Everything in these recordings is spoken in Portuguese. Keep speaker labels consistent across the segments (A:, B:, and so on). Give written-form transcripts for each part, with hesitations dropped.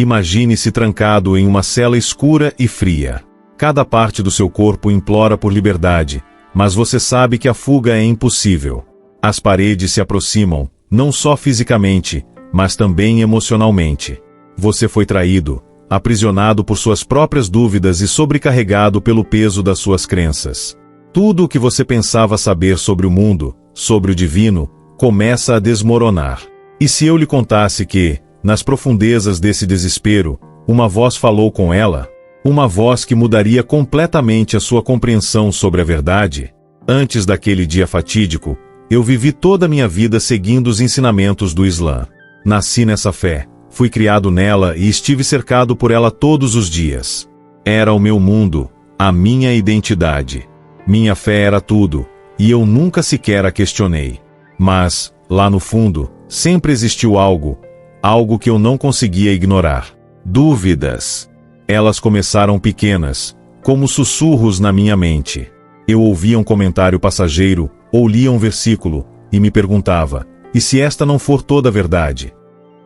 A: Imagine-se trancado em uma cela escura e fria. Cada parte do seu corpo implora por liberdade, mas você sabe que a fuga é impossível. As paredes se aproximam, não só fisicamente, mas também emocionalmente. Você foi traído, aprisionado por suas próprias dúvidas e sobrecarregado pelo peso das suas crenças. Tudo o que você pensava saber sobre o mundo, sobre o divino, começa a desmoronar. E se eu lhe contasse que, nas profundezas desse desespero, uma voz falou com ela? Uma voz que mudaria completamente a sua compreensão sobre a verdade? Antes daquele dia fatídico, eu vivi toda a minha vida seguindo os ensinamentos do Islã. Nasci nessa fé, fui criado nela e estive cercado por ela todos os dias. Era o meu mundo, a minha identidade. Minha fé era tudo, e eu nunca sequer a questionei. Mas, lá no fundo, sempre existiu algo que eu não conseguia ignorar. Dúvidas. Elas começaram pequenas, como sussurros na minha mente. Eu ouvia um comentário passageiro, ou lia um versículo, e me perguntava, e se esta não for toda a verdade?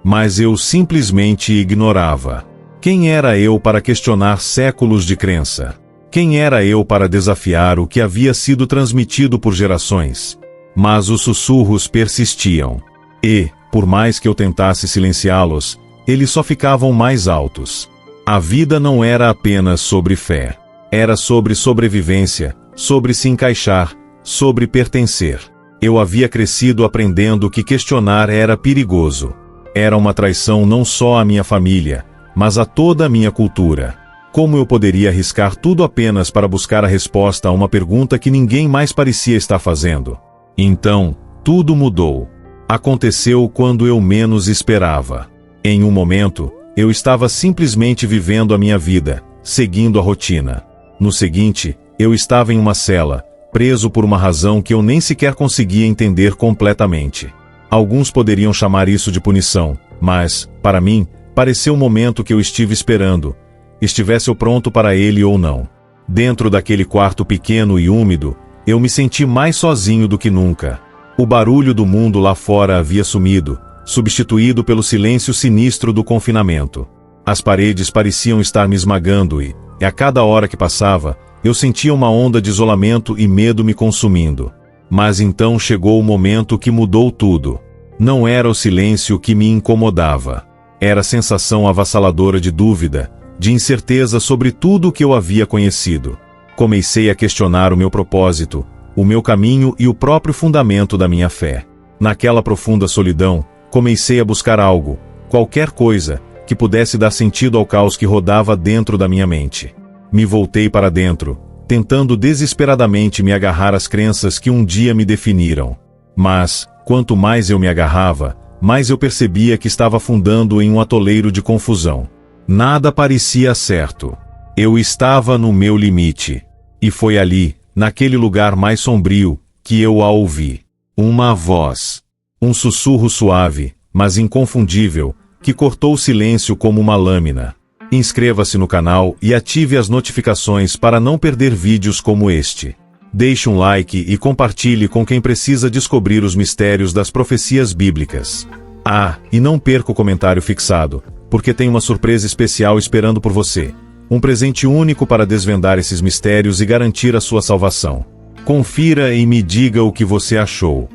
A: Mas eu simplesmente ignorava. Quem era eu para questionar séculos de crença? Quem era eu para desafiar o que havia sido transmitido por gerações? Mas os sussurros persistiam. E, por mais que eu tentasse silenciá-los, eles só ficavam mais altos. A vida não era apenas sobre fé. Era sobre sobrevivência, sobre se encaixar, sobre pertencer. Eu havia crescido aprendendo que questionar era perigoso. Era uma traição não só à minha família, mas a toda a minha cultura. Como eu poderia arriscar tudo apenas para buscar a resposta a uma pergunta que ninguém mais parecia estar fazendo? Então, tudo mudou. Aconteceu quando eu menos esperava. Em um momento, eu estava simplesmente vivendo a minha vida, seguindo a rotina. No seguinte, eu estava em uma cela, preso por uma razão que eu nem sequer conseguia entender completamente. Alguns poderiam chamar isso de punição, mas, para mim, pareceu o momento que eu estive esperando, estivesse eu pronto para ele ou não. Dentro daquele quarto pequeno e úmido, eu me senti mais sozinho do que nunca. O barulho do mundo lá fora havia sumido, substituído pelo silêncio sinistro do confinamento. As paredes pareciam estar me esmagando e, a cada hora que passava, eu sentia uma onda de isolamento e medo me consumindo. Mas então chegou o momento que mudou tudo. Não era o silêncio que me incomodava. Era a sensação avassaladora de dúvida, de incerteza sobre tudo o que eu havia conhecido. Comecei a questionar o meu propósito, o meu caminho e o próprio fundamento da minha fé. Naquela profunda solidão, comecei a buscar algo, qualquer coisa, que pudesse dar sentido ao caos que rodava dentro da minha mente. Me voltei para dentro, tentando desesperadamente me agarrar às crenças que um dia me definiram. Mas, quanto mais eu me agarrava, mais eu percebia que estava afundando em um atoleiro de confusão. Nada parecia certo. Eu estava no meu limite. E foi ali, naquele lugar mais sombrio, que eu a ouvi. Uma voz. Um sussurro suave, mas inconfundível, que cortou o silêncio como uma lâmina. Inscreva-se no canal e ative as notificações para não perder vídeos como este. Deixe um like e compartilhe com quem precisa descobrir os mistérios das profecias bíblicas. Ah, e não perca o comentário fixado, porque tem uma surpresa especial esperando por você. Um presente único para desvendar esses mistérios e garantir a sua salvação. Confira e me diga o que você achou.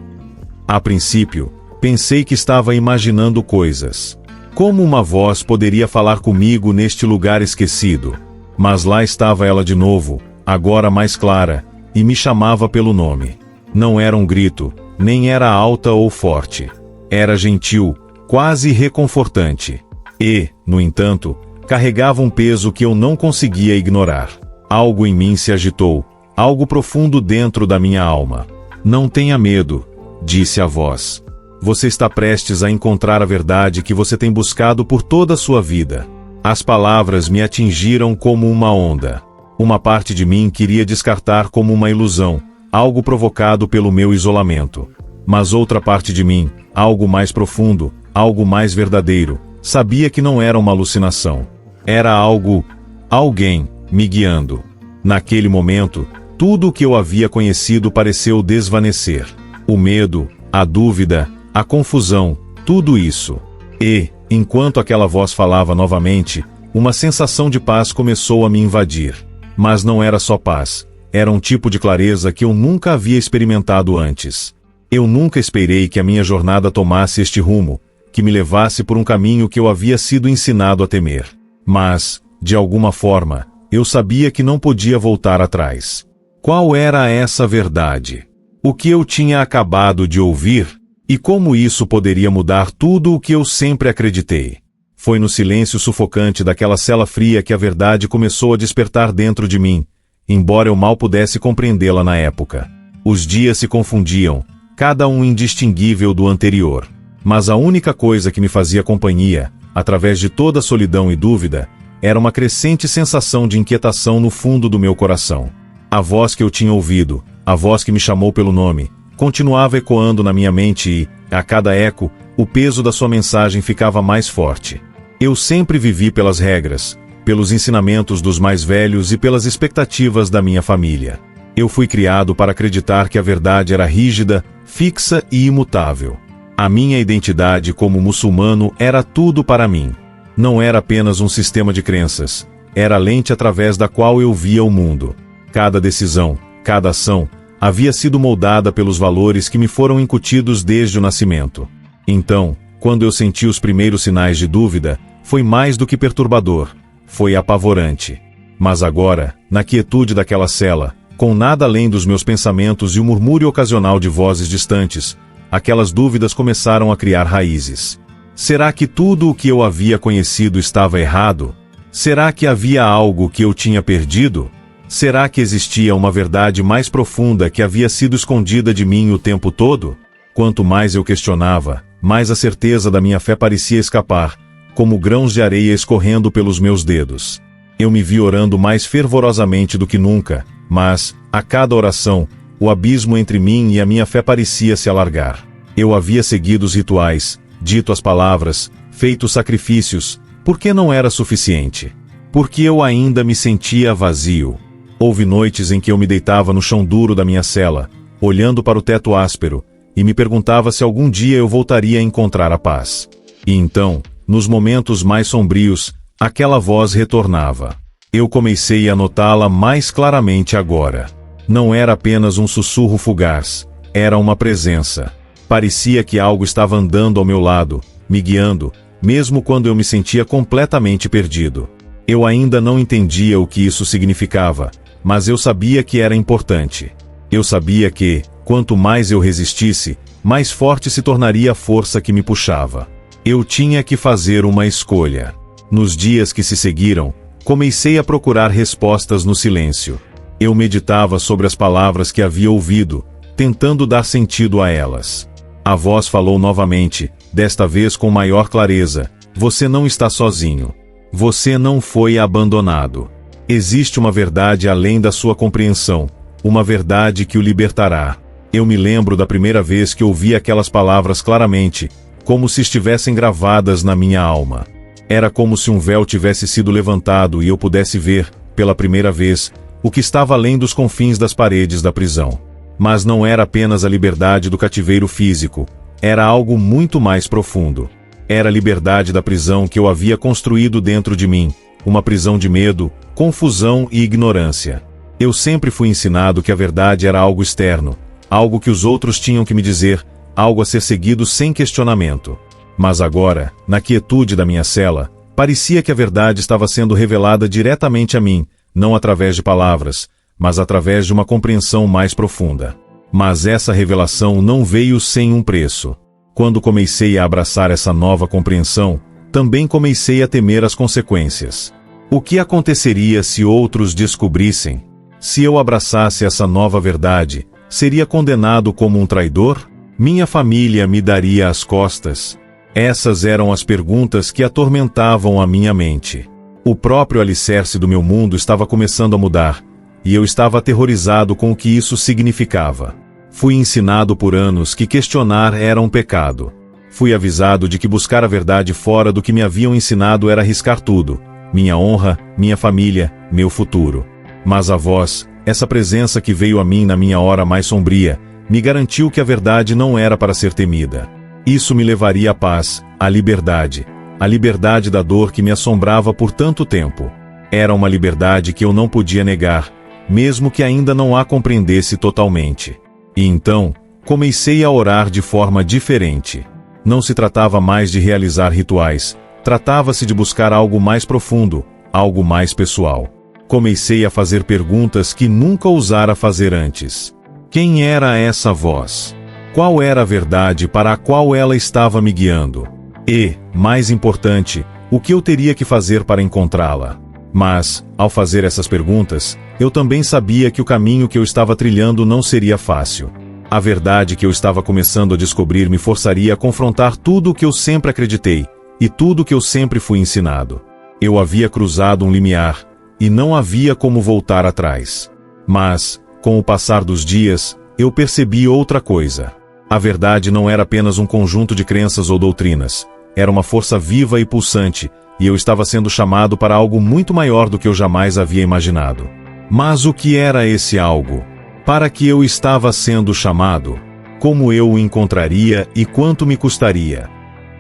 A: A princípio, pensei que estava imaginando coisas. Como uma voz poderia falar comigo neste lugar esquecido? Mas lá estava ela de novo, agora mais clara, e me chamava pelo nome. Não era um grito, nem era alta ou forte. Era gentil, quase reconfortante. E, no entanto, carregava um peso que eu não conseguia ignorar. Algo em mim se agitou, algo profundo dentro da minha alma. Não tenha medo, disse a voz. Você está prestes a encontrar a verdade que você tem buscado por toda a sua vida. As palavras me atingiram como uma onda. Uma parte de mim queria descartar como uma ilusão, algo provocado pelo meu isolamento. Mas outra parte de mim, algo mais profundo, algo mais verdadeiro, sabia que não era uma alucinação. Era alguém, me guiando. Naquele momento, tudo o que eu havia conhecido pareceu desvanecer. O medo, a dúvida, a confusão, tudo isso. E, Enquanto aquela voz falava novamente, uma sensação de paz começou a me invadir. Mas não era só paz, era um tipo de clareza que eu nunca havia experimentado antes. Eu nunca esperei que a minha jornada tomasse este rumo, que me levasse por um caminho que eu havia sido ensinado a temer. Mas, de alguma forma, eu sabia que não podia voltar atrás. Qual era essa verdade? O que eu tinha acabado de ouvir? E como isso poderia mudar tudo o que eu sempre acreditei? Foi no silêncio sufocante daquela cela fria que a verdade começou a despertar dentro de mim, embora eu mal pudesse compreendê-la na época. Os dias se confundiam, cada um indistinguível do anterior. Mas a única coisa que me fazia companhia, através de toda a solidão e dúvida, era uma crescente sensação de inquietação no fundo do meu coração. A voz que eu tinha ouvido, a voz que me chamou pelo nome, continuava ecoando na minha mente e, a cada eco, o peso da sua mensagem ficava mais forte. Eu sempre vivi pelas regras, pelos ensinamentos dos mais velhos e pelas expectativas da minha família. Eu fui criado para acreditar que a verdade era rígida, fixa e imutável. A minha identidade como muçulmano era tudo para mim. Não era apenas um sistema de crenças, era a lente através da qual eu via o mundo. Cada decisão, cada ação, havia sido moldada pelos valores que me foram incutidos desde o nascimento. Então, quando eu senti os primeiros sinais de dúvida, foi mais do que perturbador, foi apavorante. Mas agora, na quietude daquela cela, com nada além dos meus pensamentos e o murmúrio ocasional de vozes distantes, aquelas dúvidas começaram a criar raízes. Será que tudo o que eu havia conhecido estava errado? Será que havia algo que eu tinha perdido? Será que existia uma verdade mais profunda que havia sido escondida de mim o tempo todo? Quanto mais eu questionava, mais a certeza da minha fé parecia escapar, como grãos de areia escorrendo pelos meus dedos. Eu me vi orando mais fervorosamente do que nunca, mas, a cada oração, o abismo entre mim e a minha fé parecia se alargar. Eu havia seguido os rituais, dito as palavras, feito os sacrifícios, porque não era suficiente. Porque eu ainda me sentia vazio. Houve noites em que eu me deitava no chão duro da minha cela, olhando para o teto áspero, e me perguntava se algum dia eu voltaria a encontrar a paz. E então, nos momentos mais sombrios, aquela voz retornava. Eu comecei a notá-la mais claramente agora. Não era apenas um sussurro fugaz, era uma presença. Parecia que algo estava andando ao meu lado, me guiando, mesmo quando eu me sentia completamente perdido. Eu ainda não entendia o que isso significava, mas eu sabia que era importante. Eu sabia que, quanto mais eu resistisse, mais forte se tornaria a força que me puxava. Eu tinha que fazer uma escolha. Nos dias que se seguiram, comecei a procurar respostas no silêncio. Eu meditava sobre as palavras que havia ouvido, tentando dar sentido a elas. A voz falou novamente, desta vez com maior clareza: você não está sozinho. Você não foi abandonado. Existe uma verdade além da sua compreensão, uma verdade que o libertará. Eu me lembro da primeira vez que ouvi aquelas palavras claramente, como se estivessem gravadas na minha alma. Era como se um véu tivesse sido levantado e eu pudesse ver, pela primeira vez, o que estava além dos confins das paredes da prisão. Mas não era apenas a liberdade do cativeiro físico, era algo muito mais profundo. Era a liberdade da prisão que eu havia construído dentro de mim, uma prisão de medo, confusão e ignorância. Eu sempre fui ensinado que a verdade era algo externo, algo que os outros tinham que me dizer, algo a ser seguido sem questionamento. Mas agora, na quietude da minha cela, parecia que a verdade estava sendo revelada diretamente a mim, não através de palavras, mas através de uma compreensão mais profunda. Mas essa revelação não veio sem um preço. Quando comecei a abraçar essa nova compreensão, também comecei a temer as consequências. O que aconteceria se outros descobrissem? Se eu abraçasse essa nova verdade, seria condenado como um traidor? Minha família me daria as costas? Essas eram as perguntas que atormentavam a minha mente. O próprio alicerce do meu mundo estava começando a mudar, e eu estava aterrorizado com o que isso significava. Fui ensinado por anos que questionar era um pecado. Fui avisado de que buscar a verdade fora do que me haviam ensinado era arriscar tudo: minha honra, minha família, meu futuro. Mas a voz, essa presença que veio a mim na minha hora mais sombria, me garantiu que a verdade não era para ser temida. Isso me levaria à paz, à liberdade, a liberdade da dor que me assombrava por tanto tempo. Era uma liberdade que eu não podia negar, mesmo que ainda não a compreendesse totalmente. E então, comecei a orar de forma diferente. Não se tratava mais de realizar rituais, tratava-se de buscar algo mais profundo, algo mais pessoal. Comecei a fazer perguntas que nunca ousara fazer antes. Quem era essa voz? Qual era a verdade para a qual ela estava me guiando? E, mais importante, o que eu teria que fazer para encontrá-la? Mas, ao fazer essas perguntas, eu também sabia que o caminho que eu estava trilhando não seria fácil. A verdade que eu estava começando a descobrir me forçaria a confrontar tudo o que eu sempre acreditei, e tudo o que eu sempre fui ensinado. Eu havia cruzado um limiar, e não havia como voltar atrás. Mas, com o passar dos dias, eu percebi outra coisa. A verdade não era apenas um conjunto de crenças ou doutrinas. Era uma força viva e pulsante, e eu estava sendo chamado para algo muito maior do que eu jamais havia imaginado. Mas o que era esse algo? Para que eu estava sendo chamado? Como eu o encontraria e quanto me custaria?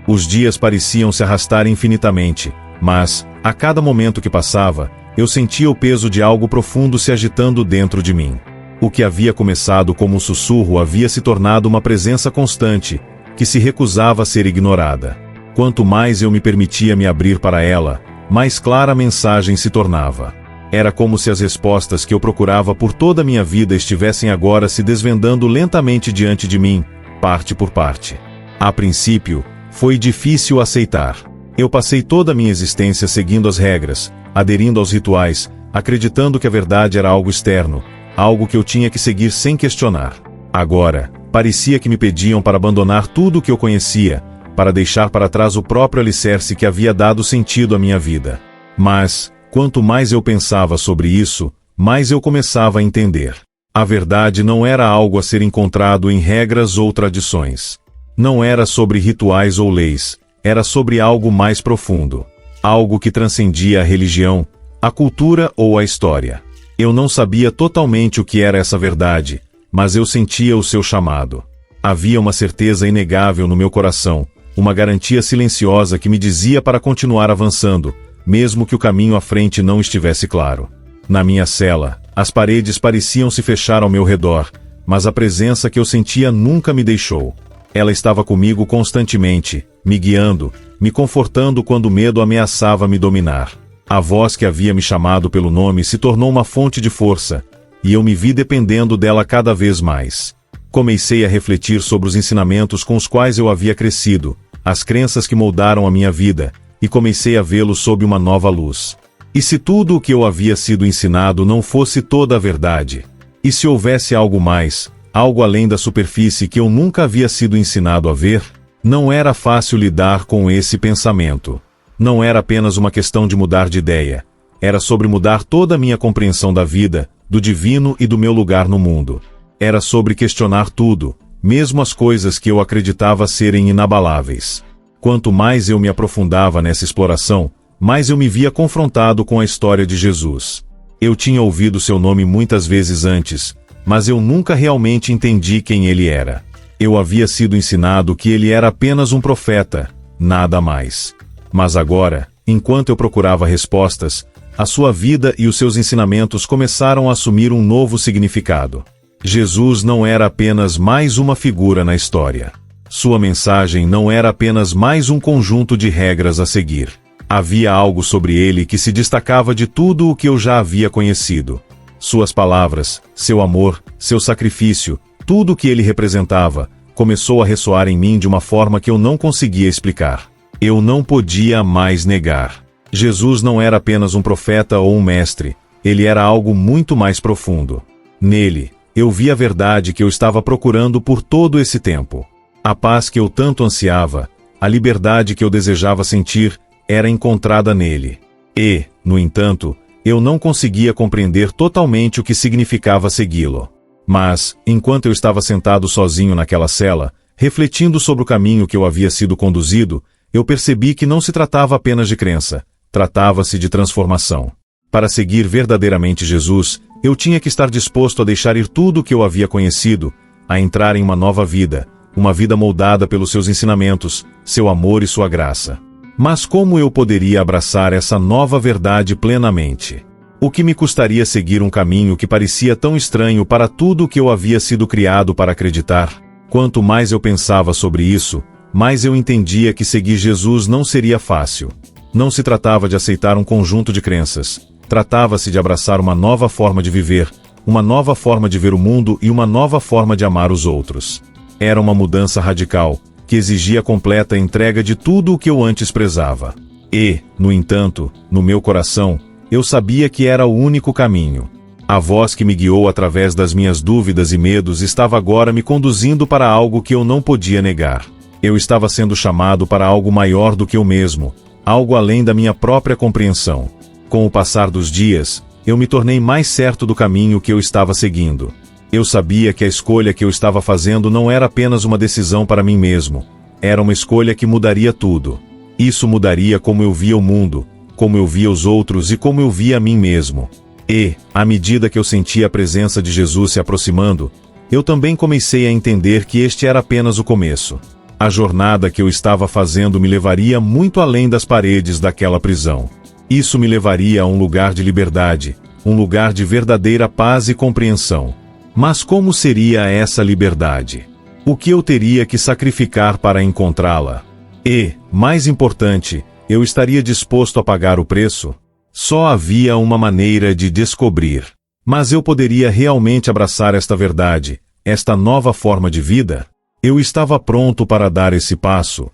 A: Os dias pareciam se arrastar infinitamente, mas, a cada momento que passava, eu sentia o peso de algo profundo se agitando dentro de mim. O que havia começado como um sussurro havia se tornado uma presença constante, que se recusava a ser ignorada. Quanto mais eu me permitia me abrir para ela, mais clara a mensagem se tornava. Era como se as respostas que eu procurava por toda a minha vida estivessem agora se desvendando lentamente diante de mim, parte por parte. A princípio, foi difícil aceitar. Eu passei toda a minha existência seguindo as regras, aderindo aos rituais, acreditando que a verdade era algo externo, algo que eu tinha que seguir sem questionar. Agora, parecia que me pediam para abandonar tudo o que eu conhecia, para deixar para trás o próprio alicerce que havia dado sentido à minha vida. Mas, quanto mais eu pensava sobre isso, mais eu começava a entender. A verdade não era algo a ser encontrado em regras ou tradições. Não era sobre rituais ou leis, era sobre algo mais profundo. Algo que transcendia a religião, a cultura ou a história. Eu não sabia totalmente o que era essa verdade, mas eu sentia o seu chamado. Havia uma certeza inegável no meu coração, uma garantia silenciosa que me dizia para continuar avançando, mesmo que o caminho à frente não estivesse claro. Na minha cela, as paredes pareciam se fechar ao meu redor, mas a presença que eu sentia nunca me deixou. Ela estava comigo constantemente, me guiando, me confortando quando o medo ameaçava me dominar. A voz que havia me chamado pelo nome se tornou uma fonte de força, e eu me vi dependendo dela cada vez mais. Comecei a refletir sobre os ensinamentos com os quais eu havia crescido, as crenças que moldaram a minha vida, e comecei a vê-los sob uma nova luz. E se tudo o que eu havia sido ensinado não fosse toda a verdade? E se houvesse algo mais, algo além da superfície que eu nunca havia sido ensinado a ver? Não era fácil lidar com esse pensamento. Não era apenas uma questão de mudar de ideia. Era sobre mudar toda a minha compreensão da vida, do divino e do meu lugar no mundo. Era sobre questionar tudo, mesmo as coisas que eu acreditava serem inabaláveis. Quanto mais eu me aprofundava nessa exploração, mais eu me via confrontado com a história de Jesus. Eu tinha ouvido seu nome muitas vezes antes, mas eu nunca realmente entendi quem ele era. Eu havia sido ensinado que ele era apenas um profeta, nada mais. Mas agora, enquanto eu procurava respostas, a sua vida e os seus ensinamentos começaram a assumir um novo significado. Jesus não era apenas mais uma figura na história. Sua mensagem não era apenas mais um conjunto de regras a seguir. Havia algo sobre ele que se destacava de tudo o que eu já havia conhecido. Suas palavras, seu amor, seu sacrifício, tudo o que ele representava, começou a ressoar em mim de uma forma que eu não conseguia explicar. Eu não podia mais negar. Jesus não era apenas um profeta ou um mestre, ele era algo muito mais profundo. Nele, eu vi a verdade que eu estava procurando por todo esse tempo. A paz que eu tanto ansiava, a liberdade que eu desejava sentir, era encontrada nele. E, no entanto, eu não conseguia compreender totalmente o que significava segui-lo. Mas, enquanto eu estava sentado sozinho naquela cela, refletindo sobre o caminho que eu havia sido conduzido, eu percebi que não se tratava apenas de crença, tratava-se de transformação. Para seguir verdadeiramente Jesus, eu tinha que estar disposto a deixar ir tudo o que eu havia conhecido, a entrar em uma nova vida, uma vida moldada pelos seus ensinamentos, seu amor e sua graça. Mas como eu poderia abraçar essa nova verdade plenamente? O que me custaria seguir um caminho que parecia tão estranho para tudo o que eu havia sido criado para acreditar? Quanto mais eu pensava sobre isso, mais eu entendia que seguir Jesus não seria fácil. Não se tratava de aceitar um conjunto de crenças. Tratava-se de abraçar uma nova forma de viver, uma nova forma de ver o mundo e uma nova forma de amar os outros. Era uma mudança radical, que exigia completa entrega de tudo o que eu antes prezava. E, no entanto, no meu coração, eu sabia que era o único caminho. A voz que me guiou através das minhas dúvidas e medos estava agora me conduzindo para algo que eu não podia negar. Eu estava sendo chamado para algo maior do que eu mesmo, algo além da minha própria compreensão. Com o passar dos dias, eu me tornei mais certo do caminho que eu estava seguindo. Eu sabia que a escolha que eu estava fazendo não era apenas uma decisão para mim mesmo. Era uma escolha que mudaria tudo. Isso mudaria como eu via o mundo, como eu via os outros e como eu via a mim mesmo. E, à medida que eu sentia a presença de Jesus se aproximando, eu também comecei a entender que este era apenas o começo. A jornada que eu estava fazendo me levaria muito além das paredes daquela prisão. Isso me levaria a um lugar de liberdade, um lugar de verdadeira paz e compreensão. Mas como seria essa liberdade? O que eu teria que sacrificar para encontrá-la? E, mais importante, eu estaria disposto a pagar o preço? Só havia uma maneira de descobrir. Mas eu poderia realmente abraçar esta verdade, esta nova forma de vida? Eu estava pronto para dar esse passo.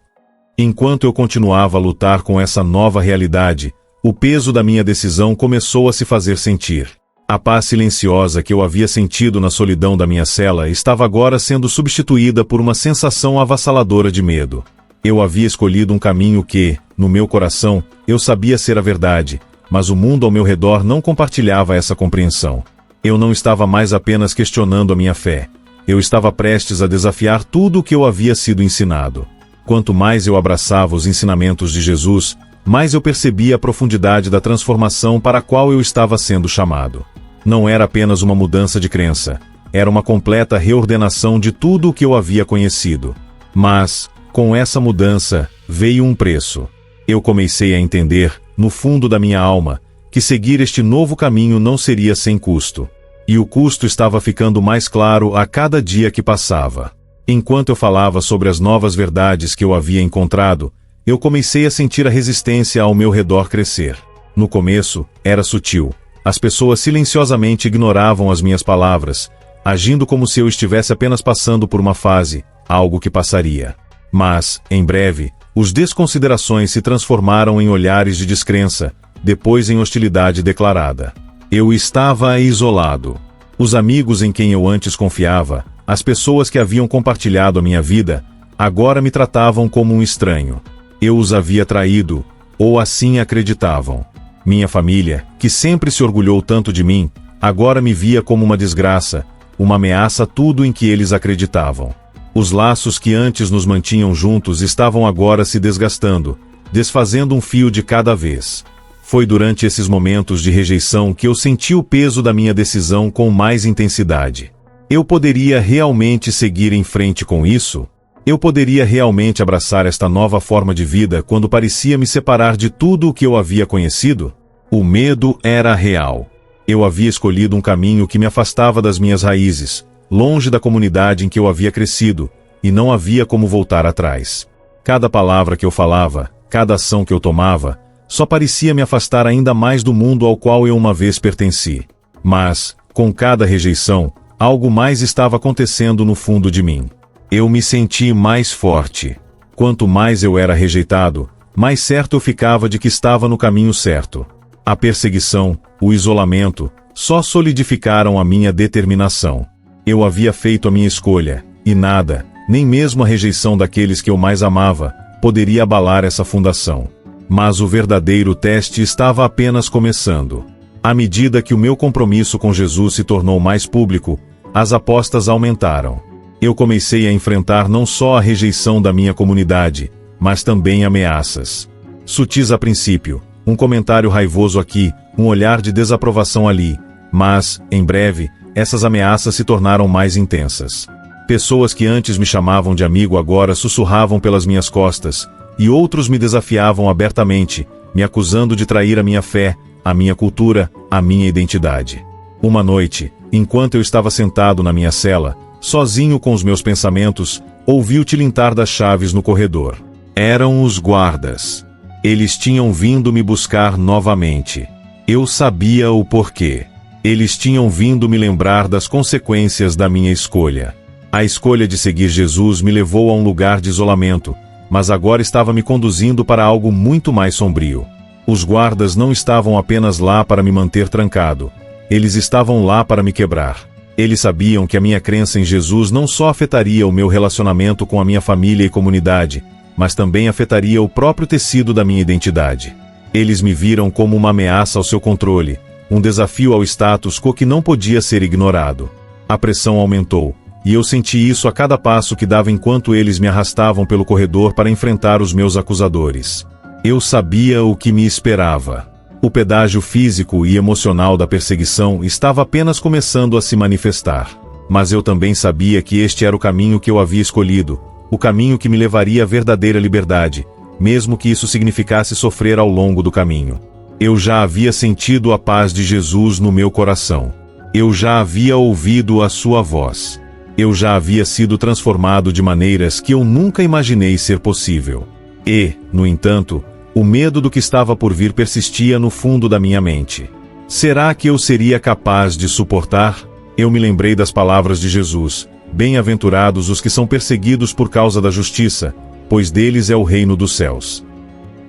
A: Enquanto eu continuava a lutar com essa nova realidade, o peso da minha decisão começou a se fazer sentir. A paz silenciosa que eu havia sentido na solidão da minha cela estava agora sendo substituída por uma sensação avassaladora de medo. Eu havia escolhido um caminho que, no meu coração, eu sabia ser a verdade, mas o mundo ao meu redor não compartilhava essa compreensão. Eu não estava mais apenas questionando a minha fé. Eu estava prestes a desafiar tudo o que eu havia sido ensinado. Quanto mais eu abraçava os ensinamentos de Jesus, mais eu percebia a profundidade da transformação para a qual eu estava sendo chamado. Não era apenas uma mudança de crença, era uma completa reordenação de tudo o que eu havia conhecido. Mas, com essa mudança, veio um preço. Eu comecei a entender, no fundo da minha alma, que seguir este novo caminho não seria sem custo. E o custo estava ficando mais claro a cada dia que passava. Enquanto eu falava sobre as novas verdades que eu havia encontrado, eu comecei a sentir a resistência ao meu redor crescer. No começo, era sutil. As pessoas silenciosamente ignoravam as minhas palavras, agindo como se eu estivesse apenas passando por uma fase, algo que passaria. Mas, em breve, os desconsiderações se transformaram em olhares de descrença, depois em hostilidade declarada. Eu estava isolado. Os amigos em quem eu antes confiava, as pessoas que haviam compartilhado a minha vida, agora me tratavam como um estranho. Eu os havia traído, ou assim acreditavam. Minha família, que sempre se orgulhou tanto de mim, agora me via como uma desgraça, uma ameaça a tudo em que eles acreditavam. Os laços que antes nos mantinham juntos estavam agora se desgastando, desfazendo um fio de cada vez. Foi durante esses momentos de rejeição que eu senti o peso da minha decisão com mais intensidade. Eu poderia realmente seguir em frente com isso? Eu poderia realmente abraçar esta nova forma de vida quando parecia me separar de tudo o que eu havia conhecido? O medo era real. Eu havia escolhido um caminho que me afastava das minhas raízes, longe da comunidade em que eu havia crescido, e não havia como voltar atrás. Cada palavra que eu falava, cada ação que eu tomava, só parecia me afastar ainda mais do mundo ao qual eu uma vez pertenci. Mas, com cada rejeição, algo mais estava acontecendo no fundo de mim. Eu me senti mais forte. Quanto mais eu era rejeitado, mais certo eu ficava de que estava no caminho certo. A perseguição, o isolamento, só solidificaram a minha determinação. Eu havia feito a minha escolha, e nada, nem mesmo a rejeição daqueles que eu mais amava, poderia abalar essa fundação. Mas o verdadeiro teste estava apenas começando. À medida que o meu compromisso com Jesus se tornou mais público, as apostas aumentaram. Eu comecei a enfrentar não só a rejeição da minha comunidade, mas também ameaças. Sutis a princípio, um comentário raivoso aqui, um olhar de desaprovação ali, mas, em breve, essas ameaças se tornaram mais intensas. Pessoas que antes me chamavam de amigo agora sussurravam pelas minhas costas, e outros me desafiavam abertamente, me acusando de trair a minha fé, a minha cultura, a minha identidade. Uma noite, enquanto eu estava sentado na minha cela, sozinho com os meus pensamentos, ouvi o tilintar das chaves no corredor. Eram os guardas. Eles tinham vindo me buscar novamente. Eu sabia o porquê. Eles tinham vindo me lembrar das consequências da minha escolha. A escolha de seguir Jesus me levou a um lugar de isolamento, mas agora estava me conduzindo para algo muito mais sombrio. Os guardas não estavam apenas lá para me manter trancado. Eles estavam lá para me quebrar. Eles sabiam que a minha crença em Jesus não só afetaria o meu relacionamento com a minha família e comunidade, mas também afetaria o próprio tecido da minha identidade. Eles me viram como uma ameaça ao seu controle, um desafio ao status quo que não podia ser ignorado. A pressão aumentou, e eu senti isso a cada passo que dava enquanto eles me arrastavam pelo corredor para enfrentar os meus acusadores. Eu sabia o que me esperava. O pedágio físico e emocional da perseguição estava apenas começando a se manifestar. Mas eu também sabia que este era o caminho que eu havia escolhido, o caminho que me levaria à verdadeira liberdade, mesmo que isso significasse sofrer ao longo do caminho. Eu já havia sentido a paz de Jesus no meu coração. Eu já havia ouvido a sua voz. Eu já havia sido transformado de maneiras que eu nunca imaginei ser possível. E, no entanto, o medo do que estava por vir persistia no fundo da minha mente. Será que eu seria capaz de suportar? Eu me lembrei das palavras de Jesus: bem-aventurados os que são perseguidos por causa da justiça, pois deles é o reino dos céus.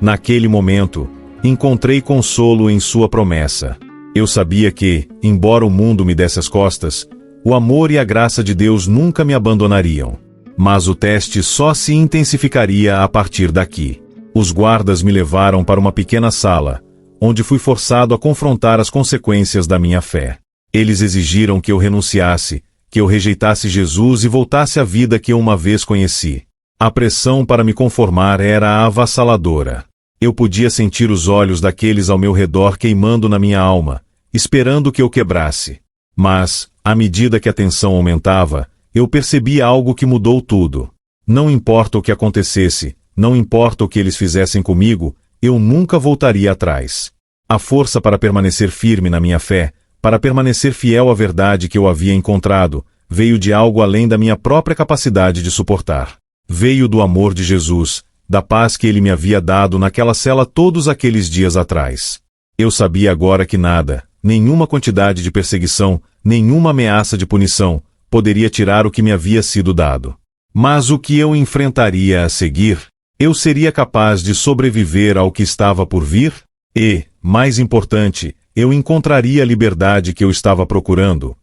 A: Naquele momento, encontrei consolo em sua promessa. Eu sabia que, embora o mundo me desse as costas, o amor e a graça de Deus nunca me abandonariam. Mas o teste só se intensificaria a partir daqui. Os guardas me levaram para uma pequena sala, onde fui forçado a confrontar as consequências da minha fé. Eles exigiram que eu renunciasse, que eu rejeitasse Jesus e voltasse à vida que eu uma vez conheci. A pressão para me conformar era avassaladora. Eu podia sentir os olhos daqueles ao meu redor queimando na minha alma, esperando que eu quebrasse. Mas, à medida que a tensão aumentava, eu percebi algo que mudou tudo. Não importa o que acontecesse, não importa o que eles fizessem comigo, eu nunca voltaria atrás. A força para permanecer firme na minha fé, para permanecer fiel à verdade que eu havia encontrado, veio de algo além da minha própria capacidade de suportar. Veio do amor de Jesus, da paz que ele me havia dado naquela cela todos aqueles dias atrás. Eu sabia agora que nada, nenhuma quantidade de perseguição, nenhuma ameaça de punição, poderia tirar o que me havia sido dado. Mas o que eu enfrentaria a seguir? Eu seria capaz de sobreviver ao que estava por vir? E, mais importante, eu encontraria a liberdade que eu estava procurando?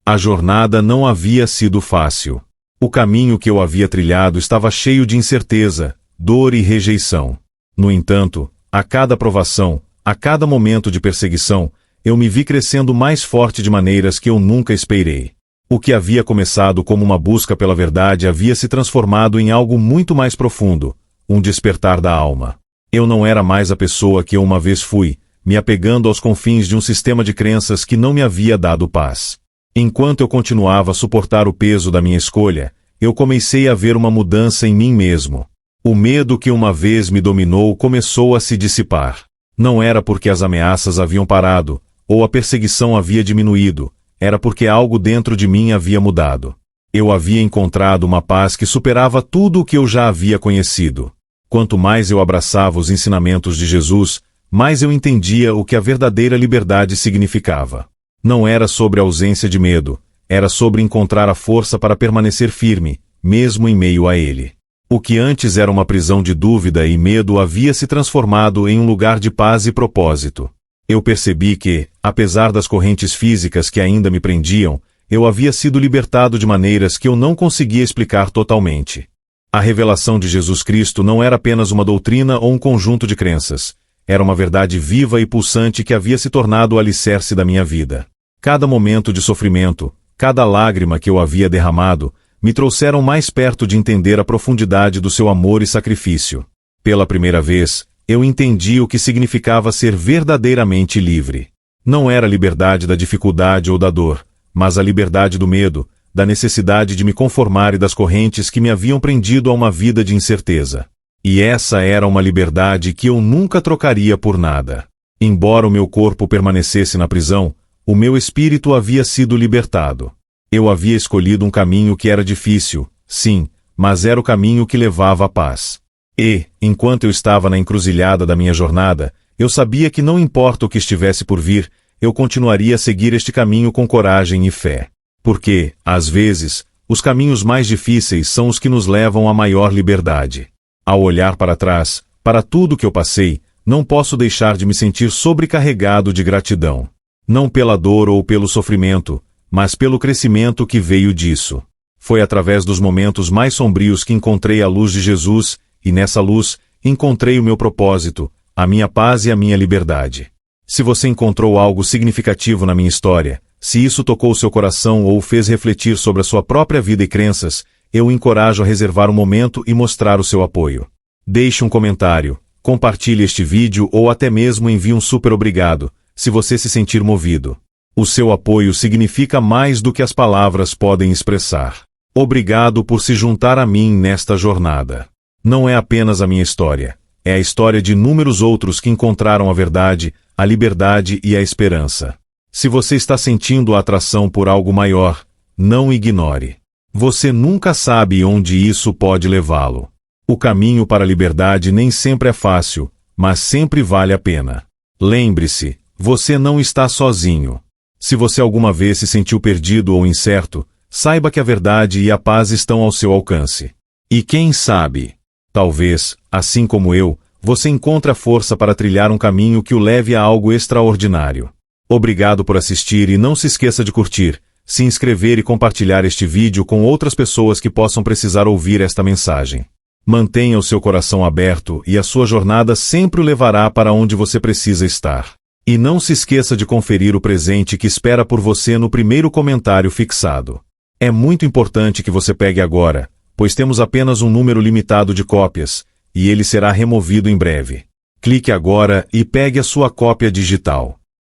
A: A jornada não havia sido fácil. O caminho que eu havia trilhado estava cheio de incerteza, dor e rejeição. No entanto, a cada provação, a cada momento de perseguição, eu me vi crescendo mais forte de maneiras que eu nunca esperei. O que havia começado como uma busca pela verdade havia se transformado em algo muito mais profundo, um despertar da alma. Eu não era mais a pessoa que eu uma vez fui, me apegando aos confins de um sistema de crenças que não me havia dado paz. Enquanto eu continuava a suportar o peso da minha escolha, eu comecei a ver uma mudança em mim mesmo. O medo que uma vez me dominou começou a se dissipar. Não era porque as ameaças haviam parado, ou a perseguição havia diminuído, era porque algo dentro de mim havia mudado. Eu havia encontrado uma paz que superava tudo o que eu já havia conhecido. Quanto mais eu abraçava os ensinamentos de Jesus, mais eu entendia o que a verdadeira liberdade significava. Não era sobre a ausência de medo, era sobre encontrar a força para permanecer firme, mesmo em meio a ele. O que antes era uma prisão de dúvida e medo havia se transformado em um lugar de paz e propósito. Eu percebi que, apesar das correntes físicas que ainda me prendiam, eu havia sido libertado de maneiras que eu não conseguia explicar totalmente. A revelação de Jesus Cristo não era apenas uma doutrina ou um conjunto de crenças. Era uma verdade viva e pulsante que havia se tornado o alicerce da minha vida. Cada momento de sofrimento, cada lágrima que eu havia derramado, me trouxeram mais perto de entender a profundidade do seu amor e sacrifício. Pela primeira vez, eu entendi o que significava ser verdadeiramente livre. Não era a liberdade da dificuldade ou da dor, mas a liberdade do medo, da necessidade de me conformar e das correntes que me haviam prendido a uma vida de incerteza. E essa era uma liberdade que eu nunca trocaria por nada. Embora o meu corpo permanecesse na prisão, o meu espírito havia sido libertado. Eu havia escolhido um caminho que era difícil, sim, mas era o caminho que levava à paz. E, enquanto eu estava na encruzilhada da minha jornada, eu sabia que não importa o que estivesse por vir, eu continuaria a seguir este caminho com coragem e fé. Porque, às vezes, os caminhos mais difíceis são os que nos levam à maior liberdade. Ao olhar para trás, para tudo que eu passei, não posso deixar de me sentir sobrecarregado de gratidão. Não pela dor ou pelo sofrimento, mas pelo crescimento que veio disso. Foi através dos momentos mais sombrios que encontrei a luz de Jesus, e nessa luz, encontrei o meu propósito, a minha paz e a minha liberdade. Se você encontrou algo significativo na minha história, se isso tocou seu coração ou o fez refletir sobre a sua própria vida e crenças, eu o encorajo a reservar um momento e mostrar o seu apoio. Deixe um comentário, compartilhe este vídeo ou até mesmo envie um super obrigado, se você se sentir movido. O seu apoio significa mais do que as palavras podem expressar. Obrigado por se juntar a mim nesta jornada. Não é apenas a minha história, é a história de inúmeros outros que encontraram a verdade, a liberdade e a esperança. Se você está sentindo a atração por algo maior, não ignore. Você nunca sabe onde isso pode levá-lo. O caminho para a liberdade nem sempre é fácil, mas sempre vale a pena. Lembre-se, você não está sozinho. Se você alguma vez se sentiu perdido ou incerto, saiba que a verdade e a paz estão ao seu alcance. E quem sabe, talvez, assim como eu, você encontre a força para trilhar um caminho que o leve a algo extraordinário. Obrigado por assistir e não se esqueça de curtir, se inscrever e compartilhar este vídeo com outras pessoas que possam precisar ouvir esta mensagem. Mantenha o seu coração aberto e a sua jornada sempre o levará para onde você precisa estar. E não se esqueça de conferir o presente que espera por você no primeiro comentário fixado. É muito importante que você pegue agora, pois temos apenas um número limitado de cópias, e ele será removido em breve. Clique agora e pegue a sua cópia digital.